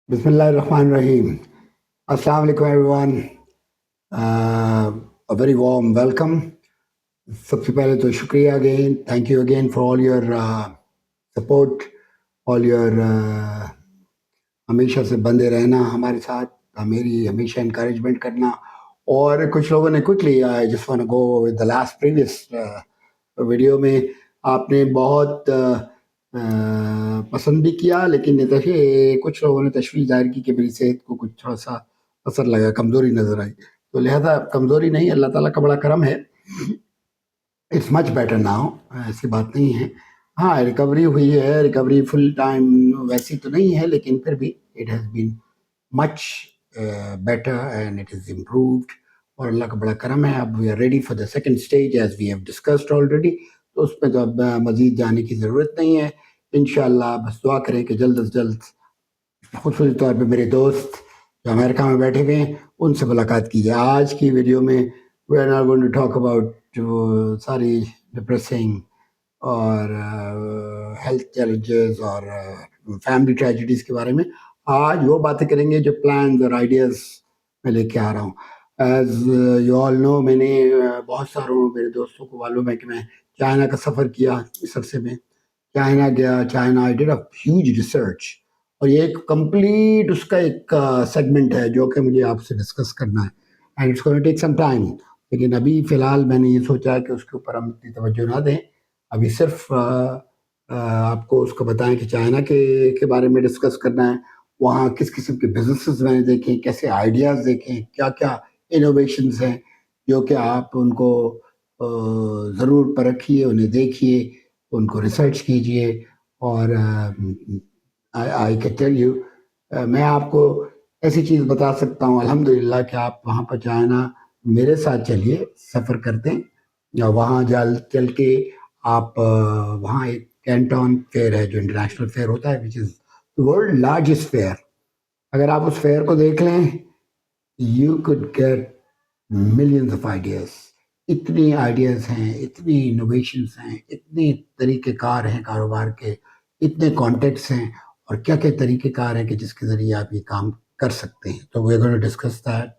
بسم اللہ الرحمن الرحیم. السلام علیکم everyone. Very warm welcome. سب سے پہلے تو شکریہ again, thank you again for all your support, all your ہمیشہ سے بندے رہنا ہمارے ساتھ, میری ہمیشہ انکریجمنٹ کرنا. اور کچھ لوگوں نے quickly I just want to go with the last previous video میں آپ نے بہت پسند بھی کیا, لیکن کچھ لوگوں نے تشویش ظاہر کی کہ میری صحت کو کچھ تھوڑا سا اثر لگا, کمزوری نظر آئی. تو لہذا کمزوری نہیں, اللہ تعالیٰ کا بڑا کرم ہے, اٹس مچ بیٹر ناؤ, ایسی بات نہیں ہے. ہاں ریکوری ہوئی ہے, ریکوری فل ٹائم ویسی تو نہیں ہے, لیکن پھر بھی it has been much better and it is improved, اور اللہ کا بڑا کرم ہے. اب we are ready for the second stage as we have discussed already, تو اس پہ تو اب مزید جانے کی ضرورت نہیں ہے. انشاءاللہ بس دعا کریں کہ جلد از جلد, خصوصی طور پہ میرے دوست جو امریکہ میں بیٹھے ہوئے ہیں ان سے ملاقات کی جائے. آج کی ویڈیو میں we are not going to talk about ساری ڈپریسنگ اور ہیلتھ چیلنجز اور فیملی ٹریجڈیز کے بارے میں. آج وہ باتیں کریں گے جو پلانز اور آئیڈیاز میں لے کے آ رہا ہوں. ایز یو آل نو, میں نے بہت ساروں میرے دوستوں کو معلوم ہے کہ میں چائنا کا سفر کیا اس عرصے میں. چائنا گیا, China I did a huge research, اور یہ ایک کمپلیٹ اس کا ایک سیگمنٹ ہے جو کہ مجھے آپ سے ڈسکس کرنا ہے, and it's going to take some time. لیکن ابھی فی الحال میں نے یہ سوچا کہ اس کے اوپر ہم اتنی توجہ نہ دیں, ابھی صرف آپ کو اس کو بتائیں کہ چائنا کے بارے میں ڈسکس کرنا ہے. وہاں کس قسم کے بزنسز میں نے دیکھیں, کیسے آئیڈیاز دیکھیں, کیا کیا انوویشنز ہیں جو کہ آپ ان کو ضرور پرکھیے, انہیں دیکھیے, ان کو ریسرچ کیجئے. اور آئی کین ٹیل یو, میں آپ کو ایسی چیز بتا سکتا ہوں الحمدللہ کہ آپ وہاں پر چائنا میرے ساتھ چلیے, سفر کرتے ہیں, یا وہاں چل کے آپ وہاں ایک کینٹون فیئر ہے جو انٹرنیشنل فیئر ہوتا ہے, which is world largest fair. اگر آپ اس فیئر کو دیکھ لیں, you could get millions of ideas. اتنی آئیڈیاز ہیں, اتنی انوویشنز ہیں, اتنے طریقہ کار ہیں کاروبار کے, اتنے کانٹیکٹس ہیں, اور کیا کیا طریقہ کار ہیں کہ جس کے ذریعے آپ یہ کام کر سکتے ہیں. تو we are going to discuss that.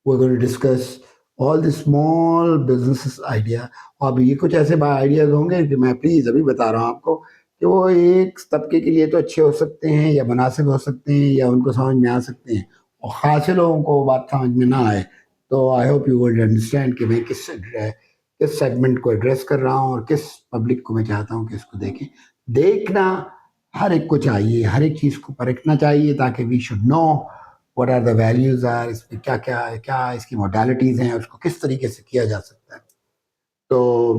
We are going to discuss all the small businesses idea. اب یہ کچھ ایسے آئیڈیاز ہوں گے کہ میں پلیز ابھی بتا رہا ہوں آپ کو کہ وہ ایک طبقے کے لیے تو اچھے ہو سکتے ہیں, یا مناسب ہو سکتے ہیں, یا ان کو سمجھ میں آ سکتے ہیں, اور خاصے لوگوں کو وہ بات سمجھ میں نہ آئے. تو I hope you will understand کہ میں کس سیگمنٹ کو ایڈریس کر رہا ہوں, اور کس پبلک کو میں چاہتا ہوں کہ اس کو دیکھیں. دیکھنا ہر ایک کو چاہیے, ہر ایک چیز کو پرکھنا چاہیے, تاکہ we should know what are the values are, اس میں کیا کیا ہے, کیا اس کی موڈیلٹیز ہیں, اس کو کس طریقے سے کیا جا سکتا ہے. تو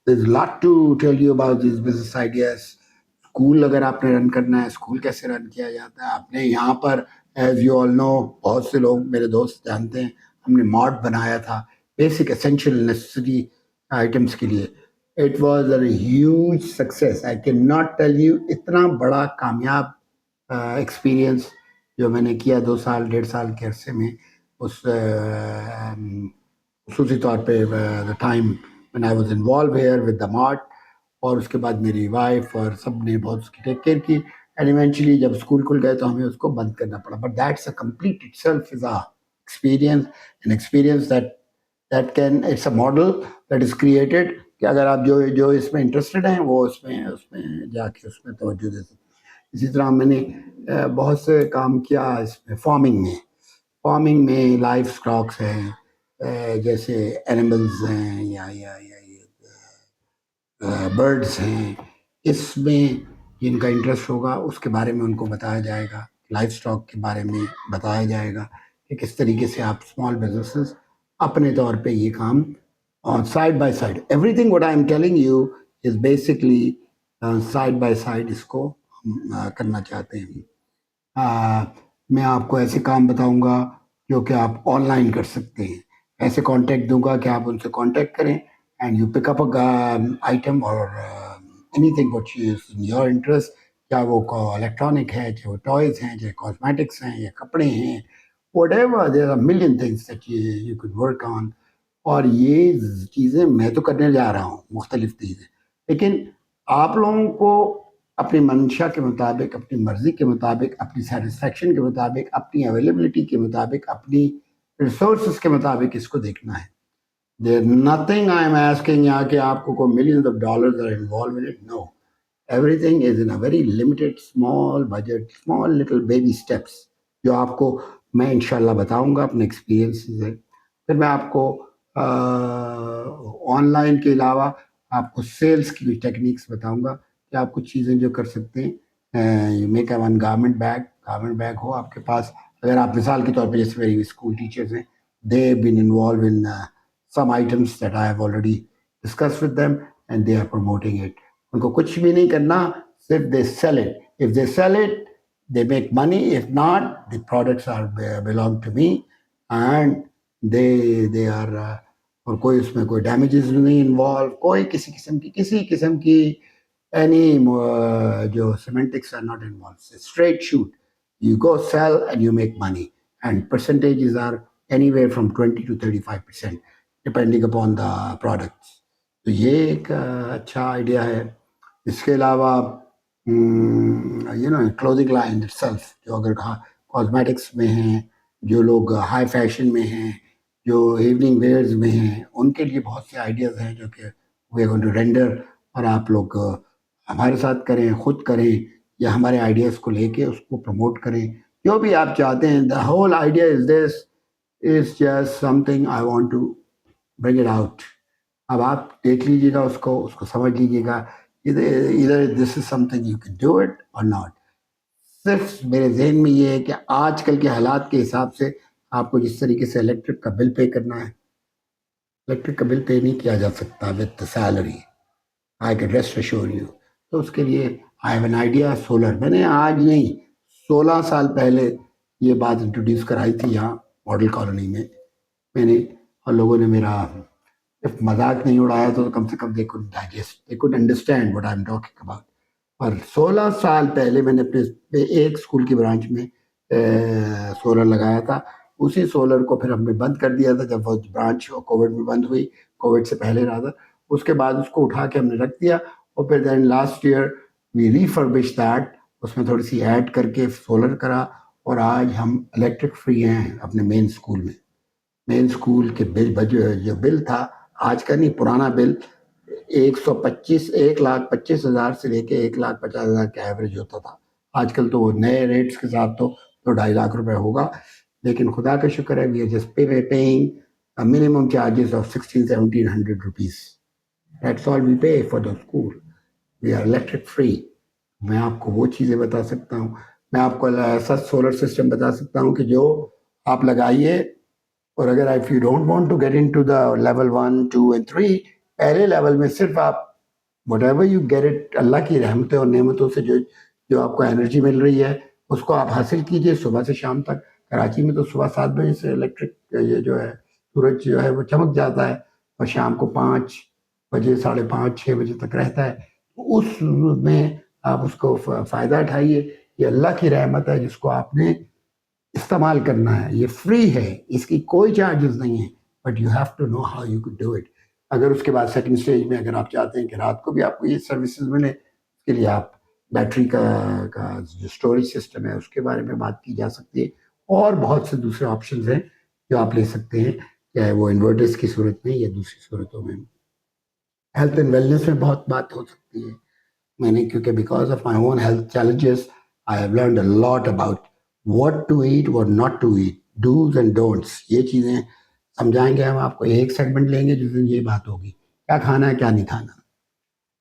there's a lot to tell you about these business ideas. School اگر آپ نے رن کرنا ہے, اسکول کیسے رن کیا جاتا ہے. آپ نے یہاں پر ایز یو آل نو, بہت سے لوگ میرے دوست جانتے ہیں, ہم نے مارٹ بنایا تھا بیسک اسینشیل نیسیسری آئٹمس کے لیے. It was a huge success. I can not tell you, اتنا بڑا کامیاب ایکسپیرئنس جو میں نے کیا 2 سال 1.5 سال کے عرصے میں, اس خصوصی طور پہ the time when I was involved here with the mart, اور اس کے بعد میری وائف اور سب نے بہت اس کی ٹیک کیئر کی, اینڈ ایونچولی جب اسکول کھل گئے تو ہمیں اس کو بند کرنا پڑا. But that's a complete itself is a experience, an experience that can, it's a model that is created, کہ اگر آپ جو اس میں انٹرسٹڈ ہیں وہ اس میں جا کے اس میں توجہ دے سکتے ہیں. اسی طرح میں نے بہت سے کام کیا اس میں فارمنگ میں لائف اسٹاکس ہیں, جیسے اینیملز ہیں یا برڈس ہیں. اس میں جن کا انٹرسٹ ہوگا اس کے بارے میں ان کو بتایا جائے گا, لائف اسٹاک کے بارے میں بتایا جائے گا کہ کس طریقے سے آپ اسمال بزنسز اپنے طور پہ یہ کام side by side, everything what I am telling you is basically side by side اس کو ہم کرنا چاہتے ہیں. میں آپ کو ایسے کام بتاؤں گا جو کہ آپ آن لائن کر سکتے ہیں, ایسے کانٹیکٹ دوں گا کہ آپ ان سے کانٹیکٹ کریں, and you pick up item اور anything what is in your interest, چاہے وہ الیکٹرانک ہے, چاہے وہ ٹوائز ہیں, چاہے کاسمیٹکس ہیں, یا کپڑے ہیں, whatever, there are million things that you could work on. اور یہ چیزیں میں تو کرنے جا رہا ہوں, مختلف چیزیں, لیکن آپ لوگوں کو اپنی منشا کے مطابق، اپنی مرضی کے مطابق، اپنی سیٹسفیکشن کے مطابق، اپنی اویلیبلٹی کے مطابق، اپنی ریسورسز کے مطابق اس کو دیکھنا ہے. There's nothing I'm asking یہاں کہ آپ کو millions of dollars are involved in it. No. Everything is in a very limited, small budget, small little baby steps جو آپ کو میں انشاءاللہ بتاؤں گا اپنے ایکسپیرینس سے. پھر میں آپ کو آن لائن کے علاوہ آپ کو سیلس کی بھی ٹیکنیکس بتاؤں گا کہ آپ کچھ چیزیں جو کر سکتے ہیں. Make a one garment bag ہو آپ کے پاس. اگر آپ مثال کے طور پہ جیسے میری اسکول ٹیچرز ہیں, they have been involved in some items that I have already discussed with them and they are promoting it. ان کو کچھ بھی نہیں کرنا, صرف they sell it. If they sell it, they make money. If not, the products are belong to me and they are اور کوئی اس میں کوئی ڈیمیجز نہیں انوالو, کوئی کسی قسم کی any جو semantics are not involved. It's a straight shoot. You go sell and you make money and percentages are anywhere from 20 to 35% depending upon the products. تو یہ ایک اچھا آئیڈیا ہے. اس کے علاوہ کلوتھنگ لائن اٹ سیلف, جو اگر کاسمیٹکس میں ہیں, جو لوگ ہائی فیشن میں ہیں, جو ایوننگ ویئرز میں ہیں, ان کے لیے بہت سے آئیڈیاز ہیں جو کہ we are going to render, اور آپ لوگ ہمارے ساتھ کریں, خود کریں, یا ہمارے آئیڈیاز کو لے کے اس کو پروموٹ کریں, جو بھی آپ چاہتے ہیں. The whole idea is this, is just something I want to bring it out. اب آپ دیکھ لیجیے گا اس کو سمجھ لیجیے گا, ادھر this is something you can do it or not. صرف میرے ذہن میں یہ ہے کہ آج کل کے حالات کے حساب سے آپ کو جس طریقے سے الیکٹرک کا بل پے کرنا ہے, الیکٹرک کا بل پے نہیں کیا جا سکتا with salary. I can rest assure you. تو اس کے لیے I have an idea solar. میں نے آج نہیں 16 سال پہلے یہ بات انٹروڈیوس کرائی تھی یہاں ماڈل کالونی میں میں نے, اور لوگوں نے میرا مذاق نہیں اڑایا تو کم سے کم they could digest, they could understand what I'm talking about. اور 16 سال پہلے میں نے اپنے ایک اسکول کی برانچ میں سولر لگایا تھا. اسی سولر کو پھر ہم نے بند کر دیا تھا جب وہ برانچ کووڈ میں بند ہوئی, کووڈ سے پہلے رہا تھا. اس کے بعد اس کو اٹھا کے ہم نے رکھ دیا, اور پھر then last year we refurbish that, اس میں تھوڑی سی ایڈ کر کے سولر کرا, اور آج ہم الیکٹرک فری ہیں اپنے مین اسکول میں. مین اسکول کے بل جو بل تھا آج کا نہیں, پرانا بل 1,25,00,000 سے لے کے 1,50,000 کا ایوریج ہوتا تھا. آج کل تو وہ نئے ریٹس کے ساتھ تو 2.5 لاکھ روپے ہوگا, لیکن خدا کا شکر ہے we are just paying minimum charges of 1,600-1,700 rupees. That's all we pay for the school. We are electric free. میں آپ کو وہ چیزیں بتا سکتا ہوں, میں آپ کو ایسا سولر سسٹم بتا سکتا ہوں کہ جو آپ لگائیے, اور اگر if you don't want to get into the level 1, 2 and 3, پہلے لیول میں صرف آپ whatever you get it, اللہ کی رحمتیں اور نعمتوں سے جو آپ کو انرجی مل رہی ہے اس کو آپ حاصل کیجئے صبح سے شام تک. کراچی میں تو صبح 7 بجے سے الیکٹرک یہ جو ہے سورج جو ہے وہ چمک جاتا ہے, اور شام کو 5 بجے 5:30 6 بجے تک رہتا ہے. اس میں آپ اس کو فائدہ اٹھائیے. یہ اللہ کی رحمت ہے جس کو آپ نے استعمال کرنا ہے. یہ فری ہے, اس کی کوئی چارجز نہیں ہے, but you have to know how you could do it. اگر اس کے بعد سیکنڈ اسٹیج میں اگر آپ چاہتے ہیں کہ رات کو بھی آپ کو یہ سروسز ملے, اس کے لیے آپ بیٹری کا جو اسٹوریج سسٹم ہے اس کے بارے میں بات کی جا سکتی ہے, اور بہت سے دوسرے آپشنز ہیں جو آپ لے سکتے ہیں, چاہے وہ انورٹرز کی صورت میں یا دوسری صورتوں میں. ہیلتھ اینڈ ویلنس میں بہت بات ہو سکتی ہے. میں نے کیونکہ because of my own health challenges I have learned a lot about what to eat, what not to eat, do's and don'ts. یہ چیزیں سمجھائیں گے ہم آپ کو. ایک سیگمنٹ لیں گے جس دن یہ بات ہوگی کیا کھانا ہے کیا نہیں کھانا.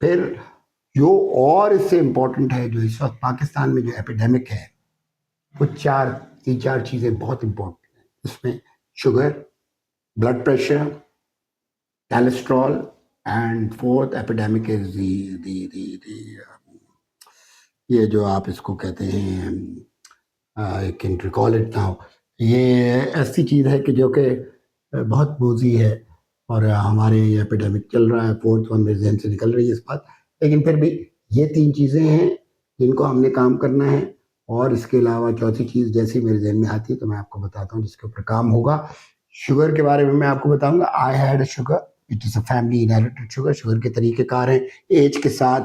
پھر جو اور اس سے امپورٹنٹ ہے, جو اس وقت پاکستان میں جو ایپیڈیمک ہے, وہ 3-4 چیزیں بہت امپورٹنٹ ہیں. اس میں sugar, blood pressure, cholesterol, and fourth epidemic is یہ جو آپ اس کو کہتے ہیں I can recall it now. یہ ایسی چیز ہے کہ جو کہ بہت موذی ہے, اور ہمارے یہ ایپیڈیمک چل رہا ہے. 4th ون میرے ذہن سے نکل رہی ہے اس بات, لیکن پھر بھی یہ 3 چیزیں ہیں جن کو ہم نے کام کرنا ہے. اور اس کے علاوہ چوتھی چیز جیسی میرے ذہن میں آتی ہے تو میں آپ کو بتاتا ہوں جس کے اوپر کام ہوگا. شوگر کے بارے میں آپ کو بتاؤں گا. I had a sugar, it is a family inherited sugar. Sugar کے طریقہ کار ہیں, ایج کے ساتھ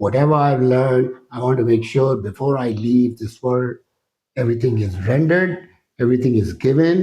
whatever I've learned. I want to make sure before I leave this world, everything is rendered, everything is given,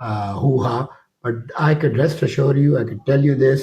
hoo-ha, but I could rest assure you, I could tell you this,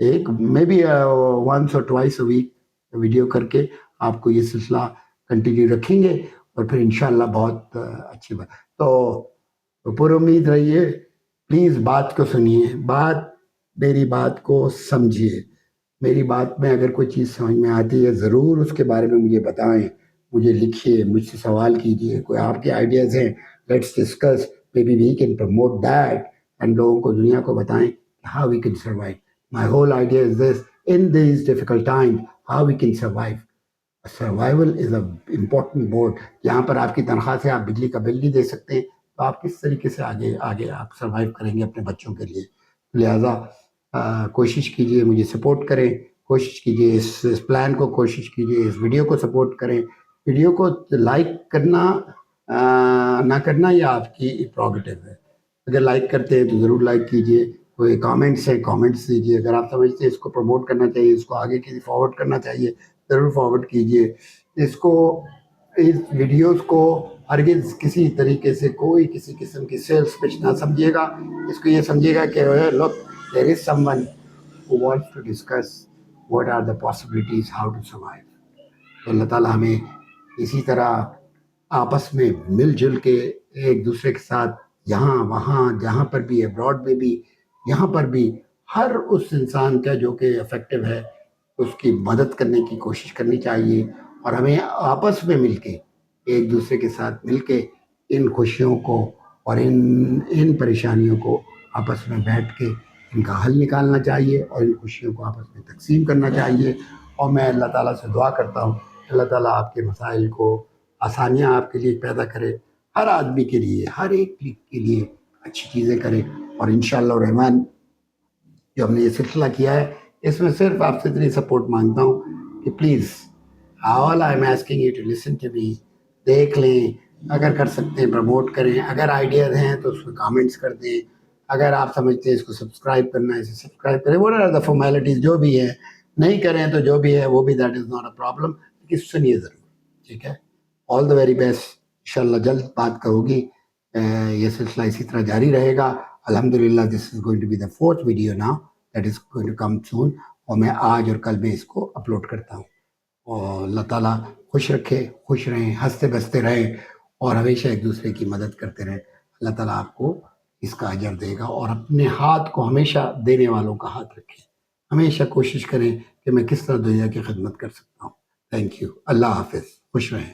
ایک میں بھی once اور twice اے week video کر کے آپ کو یہ سلسلہ کنٹینیو رکھیں گے، اور پھر انشاءاللہ بہت اچھی بات. تو پر امید رہیے، پلیز بات کو سنیے، میری بات کو سمجھیے. میری بات میں اگر کوئی چیز سمجھ میں آتی ہے ضرور اس کے بارے میں مجھے بتائیں، مجھے لکھیے، مجھ سے سوال کیجیے. کوئی آپ کے آئیڈیاز ہیں، let's discuss, maybe we can promote that, and لوگوں کو، دنیا کو بتائیں how we can survive. My whole idea is this: in these difficult times, how we can survive. Survival is an important board. یہاں پر آپ کی تنخواہ سے آپ بجلی کا بل نہیں دے سکتے، تو آپ کس طریقے سے آگے آپ سروائیو کریں گے اپنے بچوں کے لیے؟ لہٰذا کوشش کیجئے، مجھے سپورٹ کریں، کوشش کیجئے اس پلان کو، کوشش کیجئے اس ویڈیو کو سپورٹ کریں. ویڈیو کو لائک کرنا نہ کرنا یہ آپ کی پروگیٹو ہے. اگر لائک کرتے ہیں تو ضرور لائک کیجئے. کوئی کامنٹس ہیں کامنٹس دیجیے. اگر آپ سمجھتے ہیں اس کو پروموٹ کرنا چاہیے، اس کو آگے کسی فارورڈ کرنا چاہیے، ضرور فارورڈ کیجیے. اس ویڈیوز کو ہرگز کسی طریقے سے کوئی کسی قسم کی سیلس پچ نہ سمجھیے گا. اس کو یہ سمجھیے گا کہ look, there is someone who wants to discuss what are the possibilities, how to survive. تو اللہ تعالیٰ ہمیں اسی طرح آپس میں مل جل کے ایک دوسرے کے ساتھ یہاں وہاں جہاں پر بھی، ابراڈ میں بھی، یہاں پر بھی، ہر اس انسان کا جو کہ افیکٹو ہے اس کی مدد کرنے کی کوشش کرنی چاہیے. اور ہمیں آپس میں مل کے ایک دوسرے کے ساتھ مل کے ان خوشیوں کو اور ان پریشانیوں کو آپس میں بیٹھ کے ان کا حل نکالنا چاہیے، اور ان خوشیوں کو آپس میں تقسیم کرنا چاہیے. اور میں اللہ تعالیٰ سے دعا کرتا ہوں اللہ تعالیٰ آپ کے مسائل کو آسانیاں آپ کے لیے پیدا کرے، ہر آدمی کے لیے، ہر ایک کے لیے اچھی چیزیں کرے. اور انشاءاللہ الرحمن جو ہم نے یہ سلسلہ کیا ہے، اس میں صرف آپ سے اتنی سپورٹ مانگتا ہوں کہ please all I am asking you to listen to me. دیکھ لیں، اگر کر سکتے ہیں پروموٹ کریں، اگر آئیڈیاز ہیں تو اس میں کامنٹس کر دیں، اگر آپ سمجھتے ہیں اس کو سبسکرائب کرنا ہے اسے سبسکرائب کریں. واٹ آر دا فارمیلٹیز جو بھی ہے، نہیں کریں تو جو بھی ہے وہ بھی that is not a problem, لیکن سنیے ضرور. ٹھیک ہے، آل دا ویری بیسٹ. انشاءاللہ جلد بات کا ہوگی. یہ سلسلہ اسی طرح جاری رہے گا. الحمدللہ this is going to be the 4th video now that is going to come soon. اور میں آج اور کل میں اس کو اپلوڈ کرتا ہوں. اور اللہ تعالیٰ خوش رکھے، خوش رہیں، ہنستے بستے رہیں، اور ہمیشہ ایک دوسرے کی مدد کرتے رہیں. اللہ تعالیٰ آپ کو اس کا اجر دے گا. اور اپنے ہاتھ کو ہمیشہ دینے والوں کا ہاتھ رکھیں. ہمیشہ کوشش کریں کہ میں کس طرح دنیا کی خدمت کر سکتا ہوں. Thank you. اللہ حافظ. خوش رہیں.